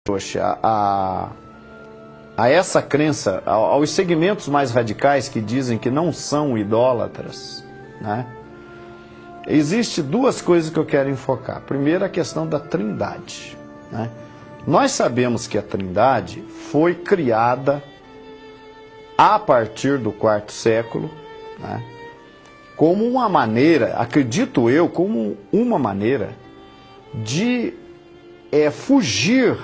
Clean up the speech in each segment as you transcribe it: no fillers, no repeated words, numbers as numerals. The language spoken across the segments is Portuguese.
Poxa, a essa crença, aos segmentos mais radicais que dizem que não são idólatras, né? Existem duas coisas que eu quero enfocar. Primeiro, a questão da Trindade, né? Nós sabemos que a Trindade foi criada a partir do quarto século, né? Como uma maneira, acredito eu, como uma maneira de fugir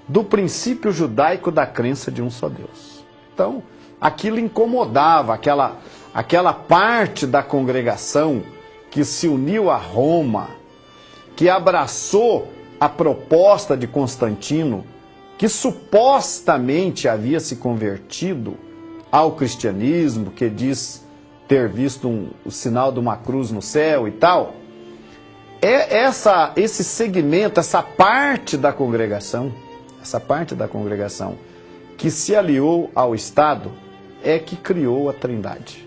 do princípio judaico da crença de um só Deus. Então, aquilo incomodava aquela parte da congregação que se uniu a Roma, que abraçou a proposta de Constantino, que supostamente havia se convertido ao cristianismo, que diz ter visto o sinal de uma cruz no céu e tal. Esse segmento, essa parte da congregação que se aliou ao Estado é que criou a Trindade.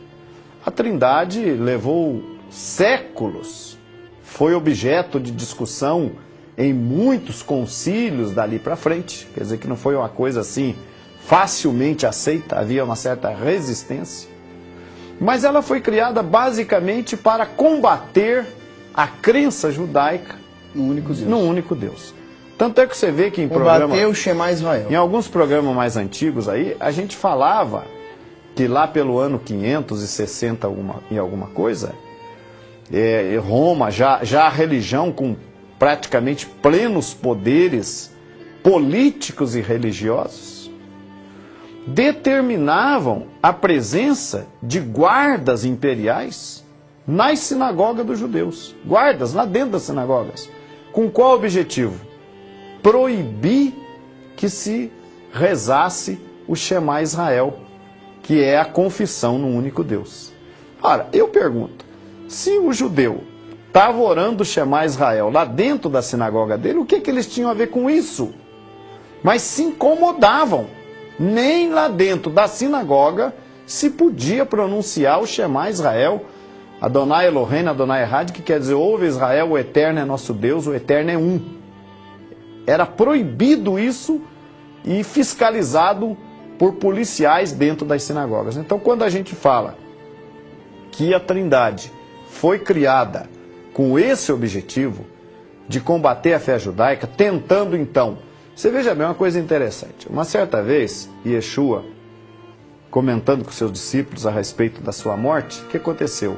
A Trindade levou séculos, foi objeto de discussão em muitos concílios dali para frente, quer dizer que não foi uma coisa assim facilmente aceita, havia uma certa resistência, mas ela foi criada basicamente para combater a crença judaica no único Deus. Tanto é que você vê que em alguns programas mais antigos aí, a gente falava que lá pelo ano 560 e alguma coisa, Roma, já a religião com praticamente plenos poderes políticos e religiosos, determinavam a presença de guardas imperiais nas sinagogas dos judeus. Guardas lá dentro das sinagogas. Com qual objetivo? Proibir que se rezasse o Shema Israel, que é a confissão no único Deus. Ora, eu pergunto, se o judeu estava orando o Shema Israel lá dentro da sinagoga dele, o que eles tinham a ver com isso? Mas se incomodavam. Nem lá dentro da sinagoga se podia pronunciar o Shema Israel, Adonai Eloheinu, Adonai Echad, que quer dizer, ouve Israel, o Eterno é nosso Deus, o Eterno é um. Era proibido isso e fiscalizado por policiais dentro das sinagogas. Então, quando a gente fala que a Trindade foi criada com esse objetivo de combater a fé judaica, tentando então... Você veja bem uma coisa interessante. Uma certa vez, Yeshua, comentando com seus discípulos a respeito da sua morte, o que aconteceu?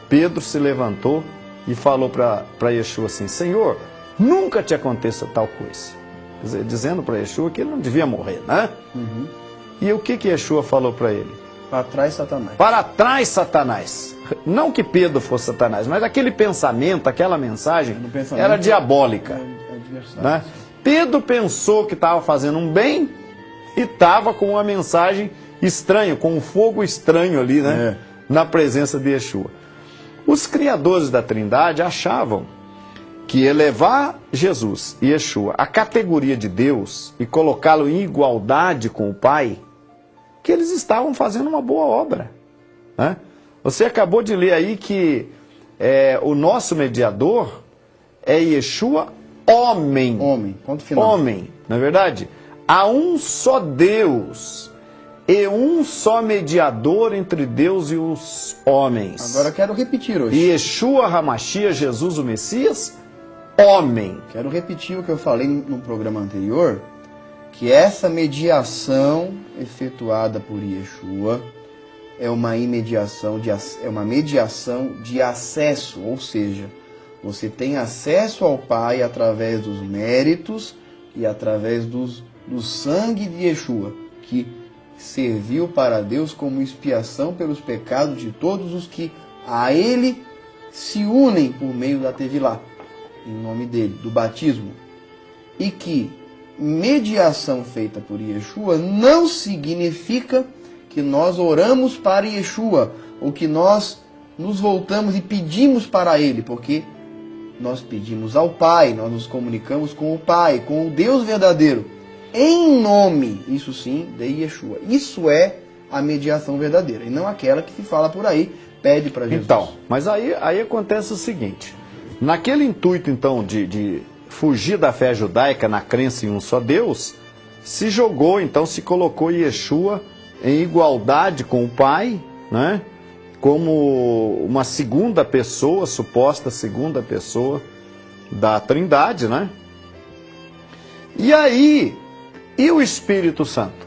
Pedro se levantou e falou para Yeshua assim, Senhor, nunca te aconteça tal coisa. Quer dizer, dizendo para Yeshua que ele não devia morrer, né? Uhum. E o que Yeshua falou para ele? Para trás, Satanás. Para trás, Satanás. Não que Pedro fosse Satanás, mas aquele pensamento, aquela mensagem era diabólica. Né? Pedro pensou que estava fazendo um bem e estava com uma mensagem estranha, com um fogo estranho ali, né? Na presença de Yeshua. Os criadores da Trindade achavam que elevar Jesus e Yeshua à categoria de Deus e colocá-lo em igualdade com o Pai, que eles estavam fazendo uma boa obra. Né? Você acabou de ler aí que o nosso mediador é Yeshua homem. Homem, ponto final. Homem, não é verdade? Há um só Deus e um só mediador entre Deus e os homens. Agora quero repetir hoje. Yeshua HaMashiach, Jesus o Messias, homem. Quero repetir o que eu falei no programa anterior, que essa mediação efetuada por Yeshua é uma mediação de acesso, ou seja, você tem acesso ao Pai através dos méritos e através do sangue de Yeshua, que serviu para Deus como expiação pelos pecados de todos os que a Ele se unem por meio da Tevilá, em nome dele, do batismo. E que mediação feita por Yeshua não significa que nós oramos para Yeshua, ou que nós nos voltamos e pedimos para Ele, porque nós pedimos ao Pai, nós nos comunicamos com o Pai, com o Deus verdadeiro, em nome, isso sim, de Yeshua. Isso é a mediação verdadeira, e não aquela que se fala por aí, pede para Jesus. Então, mas aí acontece o seguinte, naquele intuito então de fugir da fé judaica na crença em um só Deus, se jogou, então se colocou Yeshua em igualdade com o Pai, né? Como uma segunda pessoa, suposta segunda pessoa da Trindade, né? E aí, e o Espírito Santo?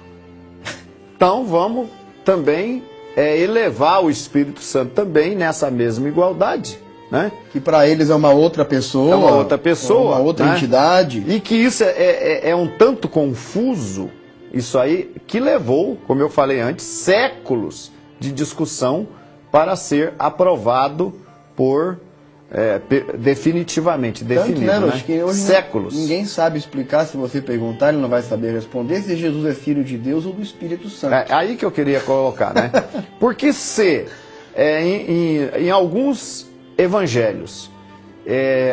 Então vamos também elevar o Espírito Santo também nessa mesma igualdade, né? Que para eles é uma outra pessoa. É uma outra pessoa. Uma outra, né? Entidade. E que isso é um tanto confuso, isso aí, que levou, como eu falei antes, séculos de discussão para ser aprovado por definitivamente definido, Tanto, né? né? Acho que hoje séculos. Ninguém sabe explicar, se você perguntar, ele não vai saber responder se Jesus é filho de Deus ou do Espírito Santo. É aí que eu queria colocar, né? Porque se em alguns evangelhos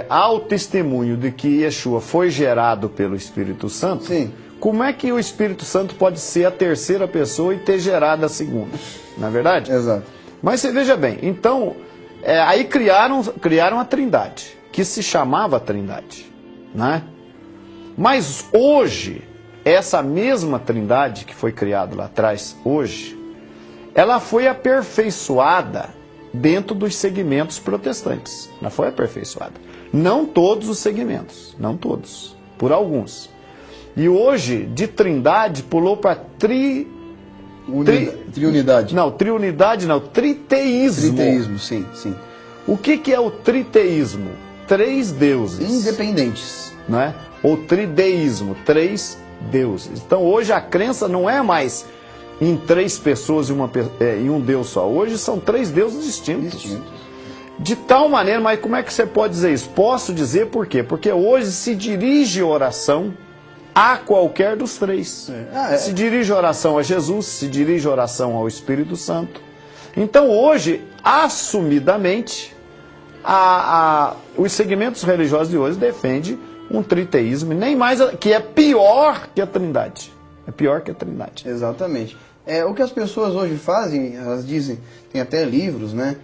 há o testemunho de que Yeshua foi gerado pelo Espírito Santo, sim, como é que o Espírito Santo pode ser a terceira pessoa e ter gerado a segunda? Não é verdade? Exato. Mas você veja bem, então, aí criaram a Trindade, que se chamava Trindade, né? Mas hoje, essa mesma Trindade que foi criada lá atrás, hoje, ela foi aperfeiçoada dentro dos segmentos protestantes. Ela foi aperfeiçoada. Não todos os segmentos, não todos, por alguns. E hoje, de Trindade, pulou para triunidade. Não, triunidade não, triteísmo. Triteísmo, sim, sim. O que é o triteísmo? 3 deuses. Independentes. Né? Ou trideísmo, 3 deuses. Então hoje a crença não é mais em 3 pessoas e um Deus só. Hoje são 3 deuses distintos. De tal maneira, mas como é que você pode dizer isso? Posso dizer por quê? Porque hoje se dirige oração a qualquer dos 3. Se dirige oração a Jesus, se dirige oração ao Espírito Santo. Então hoje, assumidamente, os segmentos religiosos de hoje defendem um triteísmo, nem mais, que é pior que a Trindade. É pior que a Trindade. Exatamente. O que as pessoas hoje fazem, elas dizem, tem até livros, né?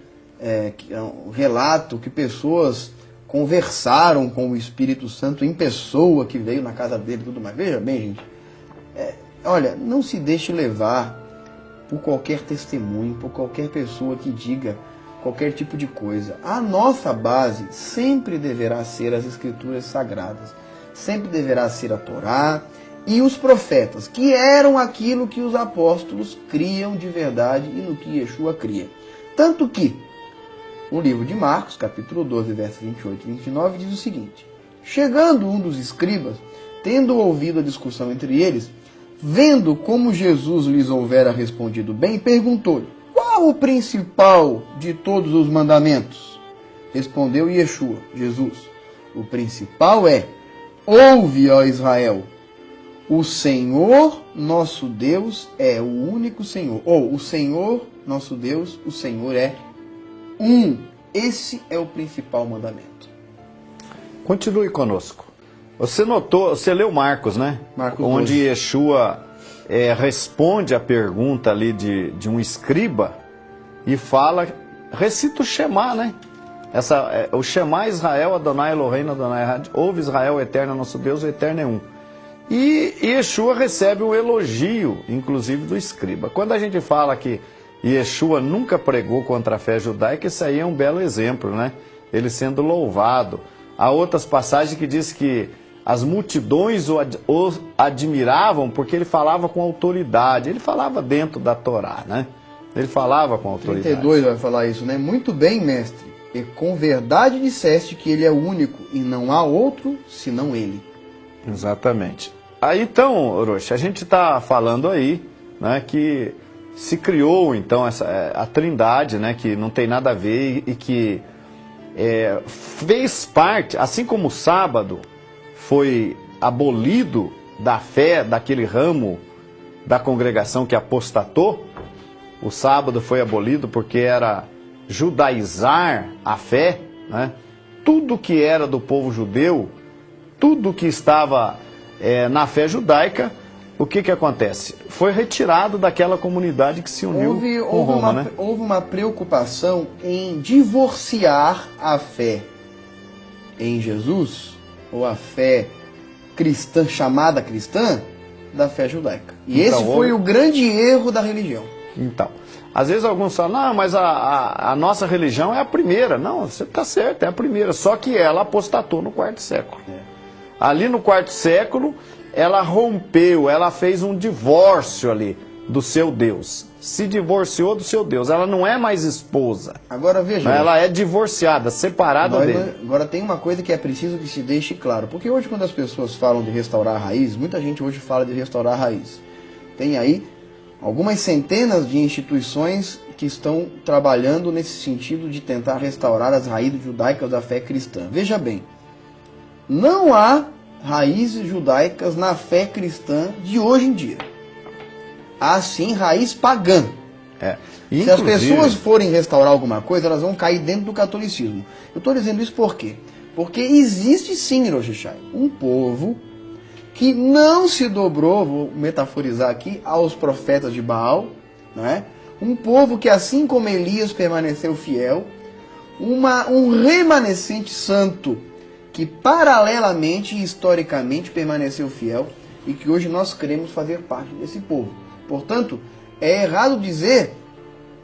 Que é um relato que pessoas conversaram com o Espírito Santo em pessoa, que veio na casa dele e tudo mais. Veja bem, gente. Olha, não se deixe levar por qualquer testemunho, por qualquer pessoa que diga qualquer tipo de coisa. A nossa base sempre deverá ser as Escrituras Sagradas. Sempre deverá ser a Torá e os profetas, que eram aquilo que os apóstolos criam de verdade e no que Yeshua cria. Tanto que, no livro de Marcos, capítulo 12, versos 28 e 29, diz o seguinte: chegando um dos escribas, tendo ouvido a discussão entre eles, vendo como Jesus lhes houvera respondido bem, perguntou-lhe: qual o principal de todos os mandamentos? Respondeu Yeshua, Jesus: o principal é: ouve, ó Israel, o Senhor nosso Deus é o único Senhor. Ou o Senhor nosso Deus, o Senhor é um. Esse é o principal mandamento. Continue conosco. Você leu Marcos, né? Marcos onde 12. Yeshua responde a pergunta ali de um escriba e fala, recita o Shema, né? O Shema Israel, Adonai Eloheinu, Adonai Echad. Ouve Israel, o Eterno é nosso Deus, o Eterno é um. E Yeshua recebe um elogio, inclusive do escriba. Quando a gente fala que Yeshua nunca pregou contra a fé judaica, isso aí é um belo exemplo, né? Ele sendo louvado. Há outras passagens que diz que as multidões o admiravam porque ele falava com autoridade. Ele falava dentro da Torá, né? Ele falava com autoridade. 32 vai falar isso, né? Muito bem, mestre. E com verdade disseste que ele é o único e não há outro senão ele. Exatamente. Aí então, Orochi, a gente está falando aí, né, que se criou então a Trindade, né, que não tem nada a ver e que fez parte, assim como o sábado foi abolido da fé daquele ramo da congregação que apostatou, o sábado foi abolido porque era judaizar a fé, né? Tudo que era do povo judeu, tudo que estava na fé judaica, o que acontece? Foi retirado daquela comunidade que se uniu com Roma, né? Houve uma preocupação em divorciar a fé em Jesus ou a fé cristã, chamada cristã, da fé judaica. E então, esse foi o grande erro da religião. Então, às vezes alguns falam, não, mas a nossa religião é a primeira. Não, você está certo, é a primeira. Só que ela apostatou no quarto século. Ali no quarto século, ela rompeu, ela fez um divórcio ali do seu Deus. Se divorciou do seu Deus. Ela não é mais esposa. Agora veja. Ela é divorciada, separada dele. Agora tem uma coisa que é preciso que se deixe claro. Porque hoje quando as pessoas falam de restaurar a raiz, muita gente hoje fala de restaurar a raiz. Tem aí algumas centenas de instituições que estão trabalhando nesse sentido de tentar restaurar as raízes judaicas da fé cristã. Veja bem, não há raízes judaicas na fé cristã de hoje em dia. Há sim raiz pagã. Se as pessoas forem restaurar alguma coisa, elas vão cair dentro do catolicismo. Eu estou dizendo isso por quê? Porque existe sim, Rosh Hashanah, um povo que não se dobrou, vou metaforizar aqui, aos profetas de Baal, não é? Um povo que, assim como Elias permaneceu fiel, um remanescente santo que paralelamente e historicamente permaneceu fiel e que hoje nós queremos fazer parte desse povo. Portanto, é errado dizer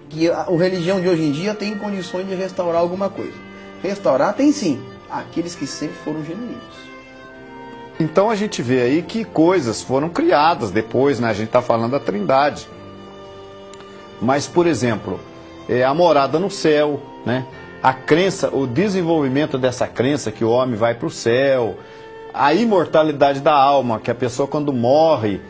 que a religião de hoje em dia tem condições de restaurar alguma coisa. Restaurar tem sim, aqueles que sempre foram genuínos. Então a gente vê aí que coisas foram criadas depois, né? A gente está falando da Trindade. Mas, por exemplo, a morada no céu, né? A crença, o desenvolvimento dessa crença que o homem vai para o céu, a imortalidade da alma, que a pessoa quando morre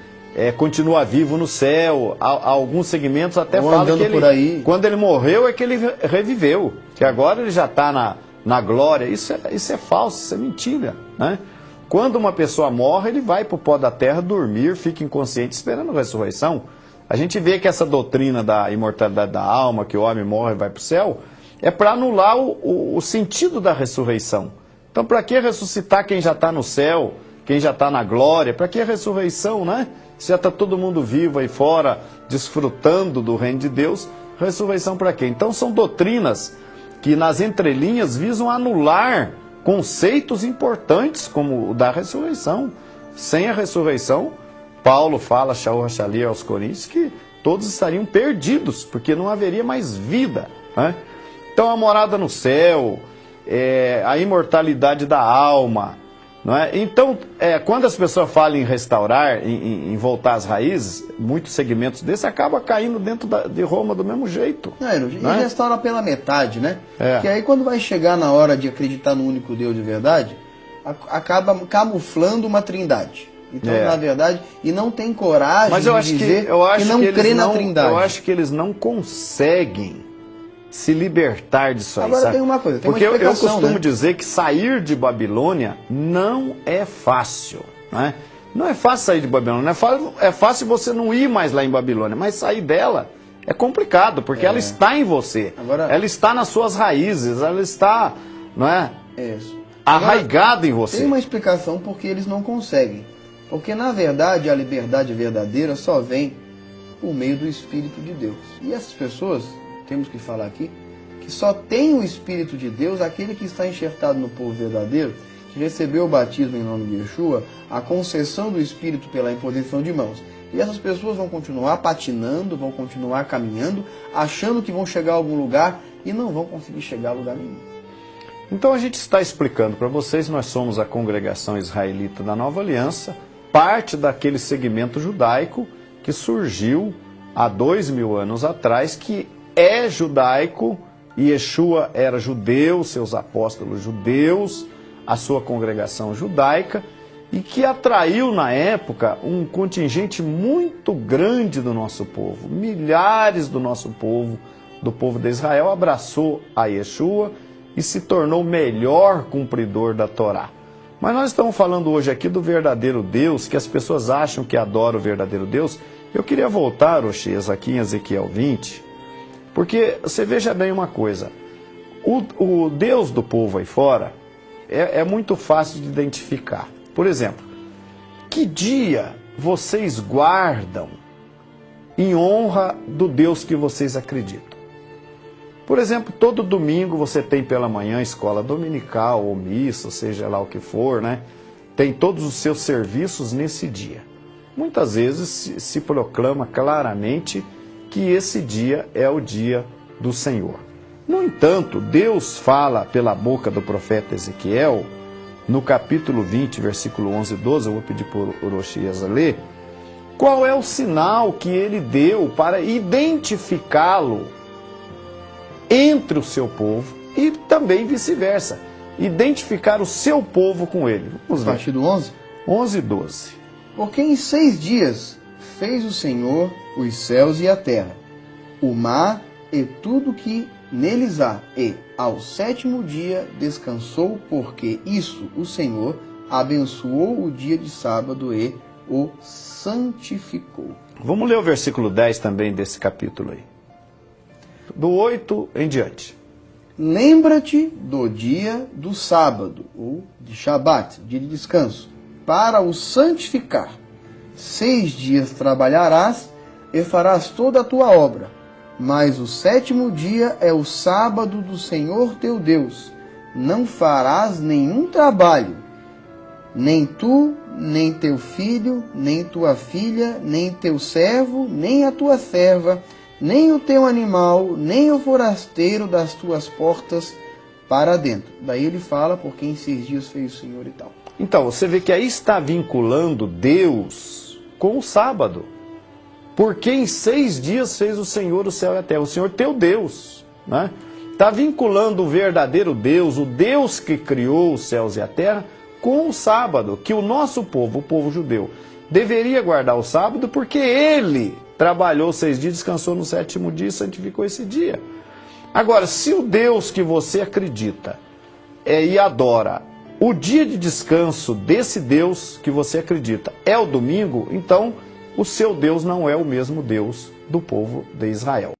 continua vivo no céu. Alguns segmentos até falam que ele, quando ele morreu é que ele reviveu, que agora ele já está na glória. Isso é falso, isso é mentira, né? Quando uma pessoa morre, ele vai para o pó da terra dormir, fica inconsciente esperando a ressurreição. A gente vê que essa doutrina da imortalidade da alma, que o homem morre e vai para o céu, é para anular o sentido da ressurreição. Então, para que ressuscitar quem já está no céu, quem já está na glória? Para que a ressurreição, né? Se já está todo mundo vivo aí fora, desfrutando do reino de Deus, ressurreição para quê? Então, são doutrinas que nas entrelinhas visam anular conceitos importantes como o da ressurreição. Sem a ressurreição, Paulo fala, Shaul Hachali aos Coríntios, que todos estariam perdidos, porque não haveria mais vida, né? Então a morada no céu, a imortalidade da alma, não é? Então, quando as pessoas falam em restaurar, em voltar às raízes, muitos segmentos desse acabam caindo dentro de Roma do mesmo jeito. E restaura pela metade, né? Que aí quando vai chegar na hora de acreditar no único Deus de verdade, acaba camuflando uma trindade. Então, na verdade, e não tem coragem de dizer que não crê na trindade. Eu acho que eles não conseguem se libertar disso aí. Agora sabe? Tem uma coisa, tem porque uma explicação, eu costumo dizer que sair de Babilônia não é fácil, né? Não é fácil sair de Babilônia, é fácil você não ir mais lá em Babilônia, mas sair dela é complicado, porque ela está em você, ela está nas suas raízes, ela está, não é? Arraigada em você. Tem uma explicação porque eles não conseguem. Porque, na verdade, a liberdade verdadeira só vem por meio do Espírito de Deus. E essas pessoas, temos que falar aqui, que só tem o Espírito de Deus aquele que está enxertado no povo verdadeiro, que recebeu o batismo em nome de Yeshua, a concessão do Espírito pela imposição de mãos. E essas pessoas vão continuar patinando, vão continuar caminhando, achando que vão chegar a algum lugar e não vão conseguir chegar a lugar nenhum. Então a gente está explicando para vocês, nós somos a congregação israelita da Nova Aliança, parte daquele segmento judaico que surgiu há 2000 anos atrás, que é judaico, e Yeshua era judeu, seus apóstolos judeus, a sua congregação judaica, e que atraiu na época um contingente muito grande do nosso povo. Milhares do nosso povo, do povo de Israel, abraçou a Yeshua e se tornou o melhor cumpridor da Torá. Mas nós estamos falando hoje aqui do verdadeiro Deus, que as pessoas acham que adoram o verdadeiro Deus. Eu queria voltar, Oxias, aqui em Ezequiel 20, porque você veja bem uma coisa, o Deus do povo aí fora é muito fácil de identificar. Por exemplo, que dia vocês guardam em honra do Deus que vocês acreditam? Por exemplo, todo domingo você tem pela manhã escola dominical ou missa, seja lá o que for, né? Tem todos os seus serviços nesse dia. Muitas vezes se proclama claramente que esse dia é o dia do Senhor. No entanto, Deus fala pela boca do profeta Ezequiel, no capítulo 20, versículo 11 e 12, eu vou pedir para o Orochias ler, qual é o sinal que ele deu para identificá-lo entre o seu povo e também vice-versa, identificar o seu povo com ele. Vamos ver. A partir do 11? 11 e 12. Porque em 6 dias fez o Senhor os céus e a terra, o mar e tudo que neles há, e ao 7º dia descansou, porque isso o Senhor abençoou o dia de sábado e o santificou. Vamos ler o versículo 10 também desse capítulo aí. Do 8 em diante. Lembra-te do dia do sábado, ou de Shabat, dia de descanso, para o santificar. 6 dias trabalharás e farás toda a tua obra, mas o 7º dia é o sábado do Senhor teu Deus. Não farás nenhum trabalho, nem tu, nem teu filho, nem tua filha, nem teu servo, nem a tua serva, nem o teu animal, nem o forasteiro das tuas portas para dentro. Daí ele fala, porque em 6 dias fez o Senhor e tal. Então, você vê que aí está vinculando Deus com o sábado. Porque em 6 dias fez o Senhor o céu e a terra, o Senhor teu Deus, né? Está vinculando o verdadeiro Deus, o Deus que criou os céus e a terra, com o sábado, que o nosso povo, o povo judeu, deveria guardar o sábado, porque ele trabalhou 6 dias, descansou no 7º dia e santificou esse dia. Agora, se o Deus que você acredita e adora, o dia de descanso desse Deus que você acredita é o domingo, então o seu Deus não é o mesmo Deus do povo de Israel.